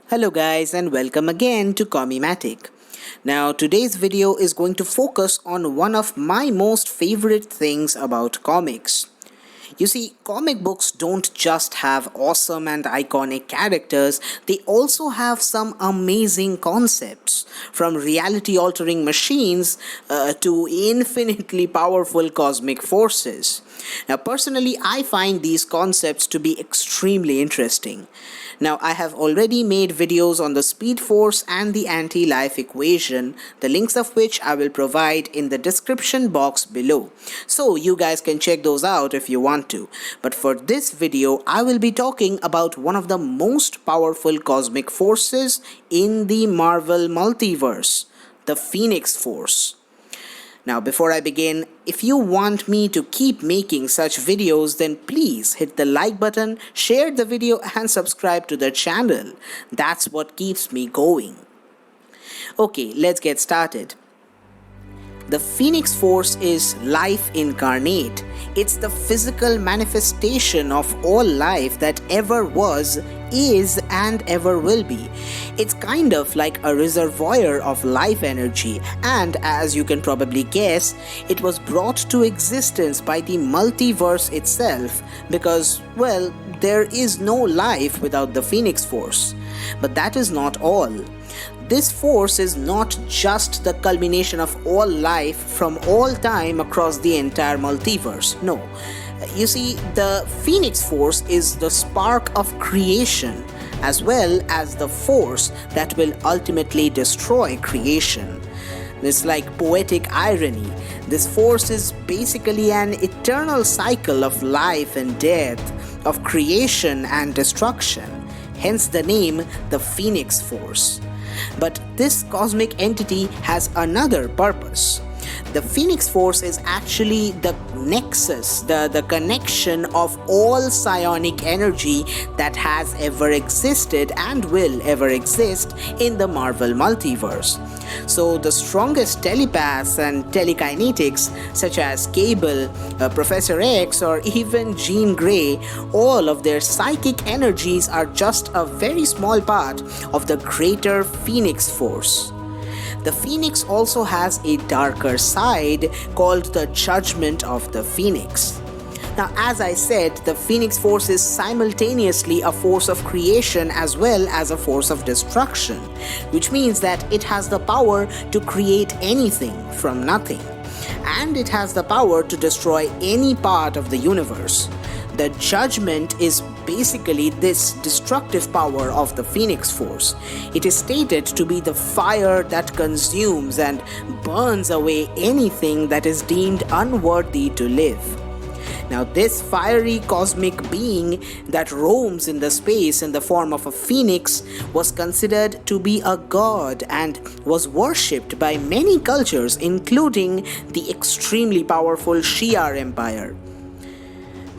Hello guys and welcome again to Comimatic. Now today's video is going to focus on one of my most favorite things about comics. You see, comic books don't just have awesome and iconic characters, they also have some amazing concepts, from reality altering machines to infinitely powerful cosmic forces. Now, personally, I find these concepts to be extremely interesting. Now, I have already made videos on the speed force and the anti-life equation, the links of which I will provide in the description box below. So you guys can check those out if you want to. But for this video, I will be talking about one of the most powerful cosmic forces in the Marvel multiverse, the Phoenix Force. Now, before I begin, if you want me to keep making such videos, then please hit the like button, share the video and subscribe to the channel. That's what keeps me going. Okay, let's get started. The Phoenix Force is life incarnate. It's the physical manifestation of all life that ever was, is, and ever will be. It's kind of like a reservoir of life energy, and as you can probably guess, it was brought to existence by the multiverse itself because, well, there is no life without the Phoenix Force. But that is not all. This force is not just the culmination of all life from all time across the entire multiverse. No. You see, the Phoenix Force is the spark of creation as well as the force that will ultimately destroy creation. It's like poetic irony. This force is basically an eternal cycle of life and death, of creation and destruction. Hence the name, the Phoenix Force. But this cosmic entity has another purpose. The Phoenix Force is actually the nexus, the connection of all psionic energy that has ever existed and will ever exist in the Marvel multiverse. So the strongest telepaths and telekinetics such as Cable, Professor X or even Jean Grey, all of their psychic energies are just a very small part of the greater Phoenix Force. The Phoenix also has a darker side called the Judgment of the Phoenix. Now, as I said, the Phoenix Force is simultaneously a force of creation as well as a force of destruction, which means that it has the power to create anything from nothing, and it has the power to destroy any part of the universe. The Judgment is basically this destructive power of the Phoenix Force. It is stated to be the fire that consumes and burns away anything that is deemed unworthy to live. Now, this fiery cosmic being that roams in the space in the form of a phoenix was considered to be a god and was worshipped by many cultures, including the extremely powerful Shi'ar Empire.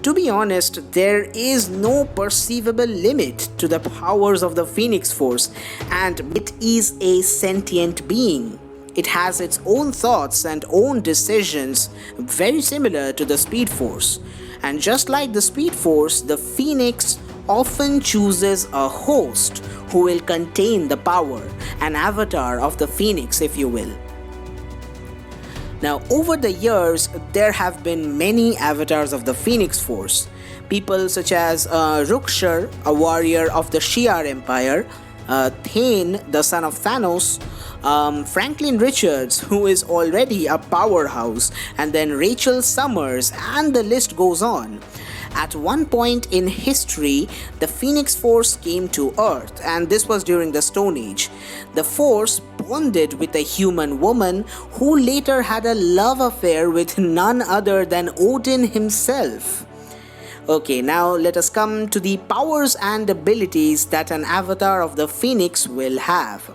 To be honest, there is no perceivable limit to the powers of the Phoenix Force, and it is a sentient being. It has its own thoughts and own decisions, very similar to the Speed Force. And just like the Speed Force, the Phoenix often chooses a host who will contain the power, an avatar of the Phoenix, if you will. Now, over the years, there have been many avatars of the Phoenix Force. People such as Rukshar, a warrior of the Shi'ar Empire, Thane, the son of Thanos, Franklin Richards, who is already a powerhouse, and then Rachel Summers, and the list goes on. At one point in history, the Phoenix Force came to Earth, and this was during the Stone Age. The Force bonded with a human woman who later had a love affair with none other than Odin himself. Okay, now let us come to the powers and abilities that an avatar of the Phoenix will have.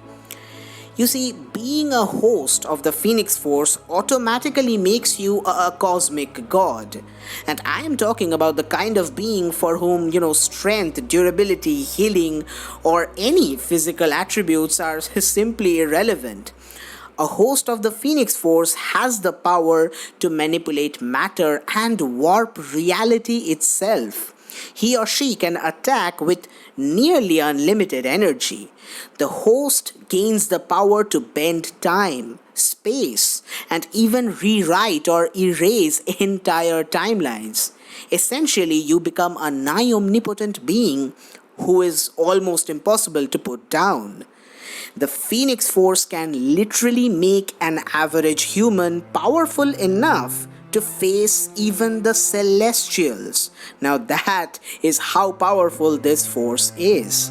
You see, being a host of the Phoenix Force automatically makes you a cosmic god. And I am talking about the kind of being for whom, strength, durability, healing, or any physical attributes are simply irrelevant. A host of the Phoenix Force has the power to manipulate matter and warp reality itself. He or she can attack with nearly unlimited energy. The host gains the power to bend time, space, and even rewrite or erase entire timelines. Essentially, you become a nigh omnipotent being who is almost impossible to put down. The Phoenix Force can literally make an average human powerful enough to face even the Celestials. Now, that is how powerful this force is.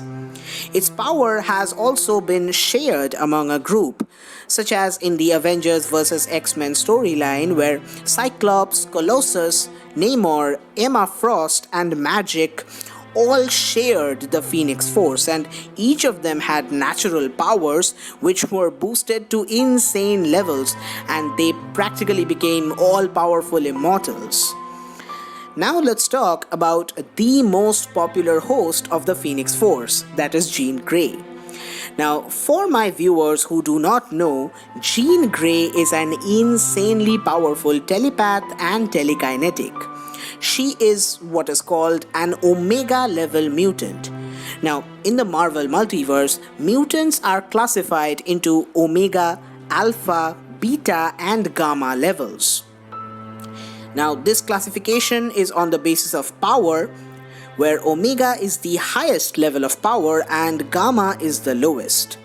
Its power has also been shared among a group, such as in the Avengers vs. X-Men storyline, where Cyclops, Colossus, Namor, Emma Frost, and Magic all shared the Phoenix Force, and each of them had natural powers which were boosted to insane levels, and they practically became all powerful immortals. Now let's talk about the most popular host of the Phoenix Force, that is Jean Grey. Now, for my viewers who do not know, Jean Grey is an insanely powerful telepath and telekinetic. She is what is called an Omega level mutant. Now, in the Marvel multiverse, mutants are classified into Omega, Alpha, Beta, and Gamma levels. Now, this classification is on the basis of power, where Omega is the highest level of power and Gamma is the lowest.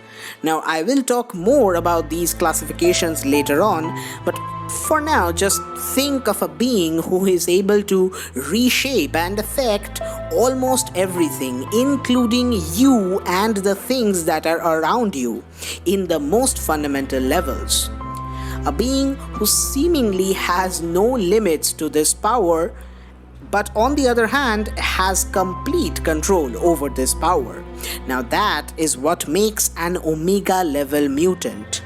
Now, I will talk more about these classifications later on, but for now, just think of a being who is able to reshape and affect almost everything, including you and the things that are around you, in the most fundamental levels. A being who seemingly has no limits to this power, but on the other hand has complete control over this power. Now that is what makes an Omega level mutant.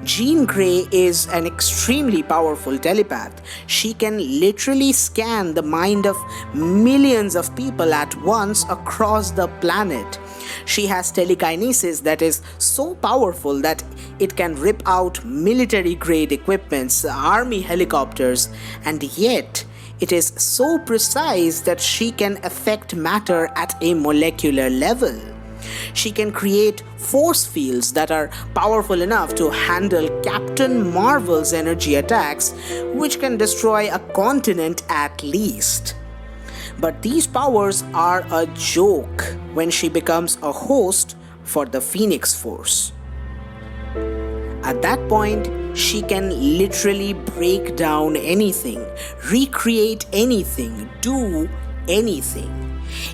Jean Grey is an extremely powerful telepath. She can literally scan the mind of millions of people at once across the planet. She has telekinesis that is so powerful that it can rip out military-grade equipments, army helicopters, and yet it is so precise that she can affect matter at a molecular level. She can create force fields that are powerful enough to handle Captain Marvel's energy attacks, which can destroy a continent at least. But these powers are a joke when she becomes a host for the Phoenix Force. At that point, she can literally break down anything, recreate anything, do anything.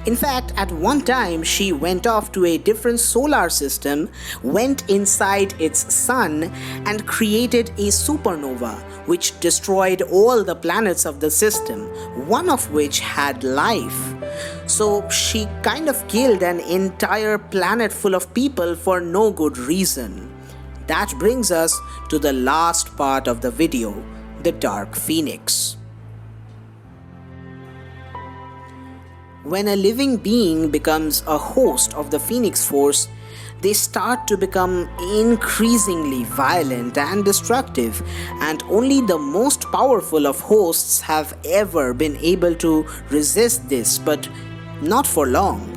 In fact, at one time, she went off to a different solar system, went inside its sun, and created a supernova, which destroyed all the planets of the system, one of which had life. So she kind of killed an entire planet full of people for no good reason. That brings us to the last part of the video, the Dark Phoenix. When a living being becomes a host of the Phoenix Force, they start to become increasingly violent and destructive, and only the most powerful of hosts have ever been able to resist this, but not for long.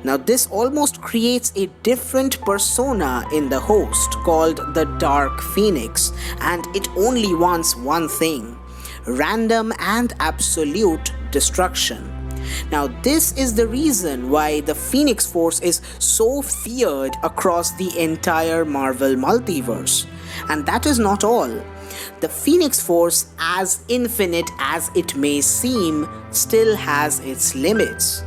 Now, this almost creates a different persona in the host called the Dark Phoenix, and it only wants one thing: random and absolute destruction. Now, this is the reason why the Phoenix Force is so feared across the entire Marvel multiverse. And that is not all. The Phoenix Force, as infinite as it may seem, still has its limits.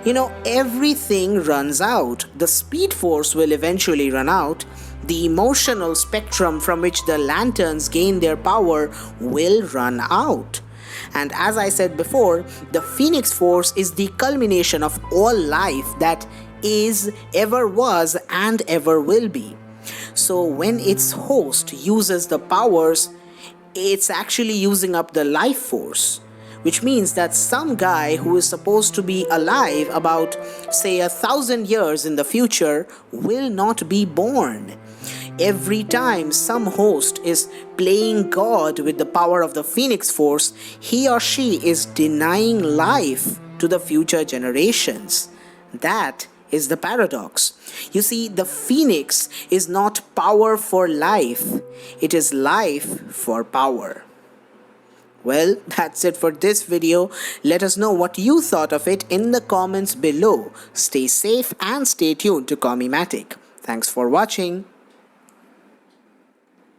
You know, everything runs out. The Speed Force will eventually run out. The emotional spectrum from which the lanterns gain their power will run out. And as I said before, the Phoenix Force is the culmination of all life that is, ever was, and ever will be. So when its host uses the powers, it's actually using up the life force, which means that some guy who is supposed to be alive about, say, 1,000 years in the future will not be born. Every time some host is playing God with the power of the Phoenix Force, he or she is denying life to the future generations. That is the paradox. You see, the phoenix is not power for life, it is life for power. Well, that's it for this video. Let us know what you thought of it in the comments below. Stay safe and stay tuned to Commimatic. Thanks for watching.